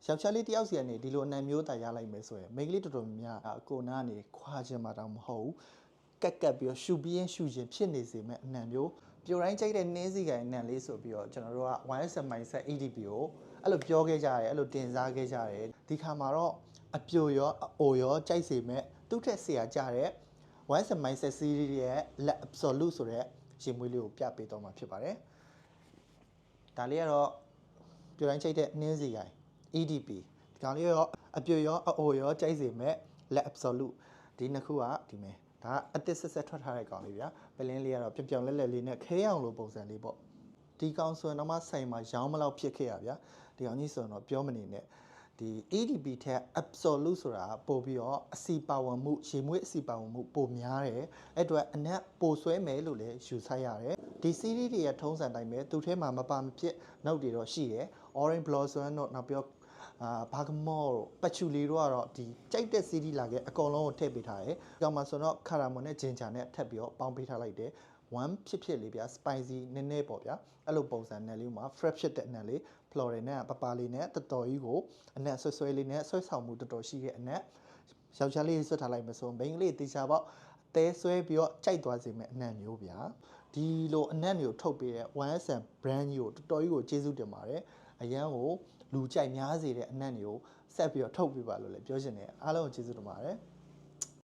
ယောက်ျားလေးတယောက်စီကနေဒီလိုအနံမျိုးတာရလိုက်မယ်ဆိုရင်မိန်းကလေးတော်တော်များများကိုနာကနေခွာခြင်းမှာတောင်မဟုတ်ဘူးကက်ပြီးတော့ရှူပြီးရင်ရှူခြင်းဖြစ်နေစေမဲ့အနံမျိုးပြိုတိုင်းကြိုက်တဲ့နှင်းစီကန်အနံလေးဆိုပြီးတော့ကျွန်တော်တို့က YSM mindset EDP ကိုအဲ့လိုပြောခဲ့ကြရတယ်အဲ့လိုတင်စားခဲ့ကြရတယ်ဒီခါမှာတော့အပြိုရောအိုရောကြိုက်စေမဲ့သူ့ထက်ဆရာကြတဲ့ YSM mindset series ရဲ့ let absolute ဆိုတဲ့ရှင်မွေးလေးကိုပြပေးတော့မှာဖြစ်ပါတယ်ဒါလေးကတော့ပြိုတိုင်းကြိုက်တဲ့နှင်းစီကန် EDP ဒီကောင်လေးရောအပြိုရောအိုရောကြိုက်စေမဲ့ let absolute ဒီနှစ်ခုကဒီမယ်ဒါအတစ်ဆက်ဆက်ထွက်ထားတဲ့ကောင်လေးဗျာပလင်းလေးကတော့ပြောင်လက်လေးနဲ့ခဲအောင်လိုပုံစံလေးပေါ့ဒီကောင်ဆိုရင်တော့မှဆိုင်မှာရောင်းမလောက်ဖြစ်ခဲ့ရဗျာဒီကောင်ကြီးဆိုရင်တော့ပြောမနေနဲ့ဒီ EDP ထက် absolute ဆိုတာပို့ပြီးတော့အစီပါဝင်မှုရေမွေးအစီပါဝင်မှုပိုများတယ်အဲ့အတွက်အနက်ပိုဆွဲမယ်လို့လည်းယူဆရတယ်ဒီ series တွေရဲ့ထုံးစံတိုင်းပဲသူ့ထဲမှာမပါမဖြစ်နောက်တွေတော့ရှိတယ် orange blossom တော့နောက်ပြောဘာဂမော့တို့ပချူလီတို့ကတော့ဒီကြိုက်တဲ့ CD လာခဲ့အကုန်လုံးကိုထည့်ပေးထားတယ်။ကြောင်မှာဆိုတော့ခါရာမွန်နဲ့ဂျင်ဂျာနဲ့ထပ်ပြီးတော့ပေါင်းပေးထားလိုက်တယ်။ one ဖြစ်လေးဗျာ spicy နည်းနည်းပေါ့ဗျာ။အဲ့လိုပုံစံနဲ့လေးမှာ fresh ဖြစ်တဲ့အနက်လေး floral နဲ့ပပလေးနဲ့တော်တော်ကြီးကိုအနက်ဆွဲလေးနဲ့ဆွဲဆောင်မှုတော်တော်ရှိတဲ့အနက်ယောက်ျားလေးဆွတ်ထားလိုက်မဆိုမိန်းကလေးတေချာပေါ့အသေးဆွဲပြီးတော့ကြိုက်သွားစေမယ့်အနက်မျိုးဗျာ။ဒီလိုအနက်မျိုးထုတ်ပေးတဲ့ YSM brand ကြီးကိုတော်တော်ကြီးကိုကျေးဇူးတင်ပါတယ်။အရန်ကိုလူကြိုက်များစေတဲ့အနံ့တွေကိုဆက်ပြီးတော့ထုတ်ပြပါလို့လည်းပြောချင်တယ်အားလုံးကိုကျေးဇူးတင်ပါတယ်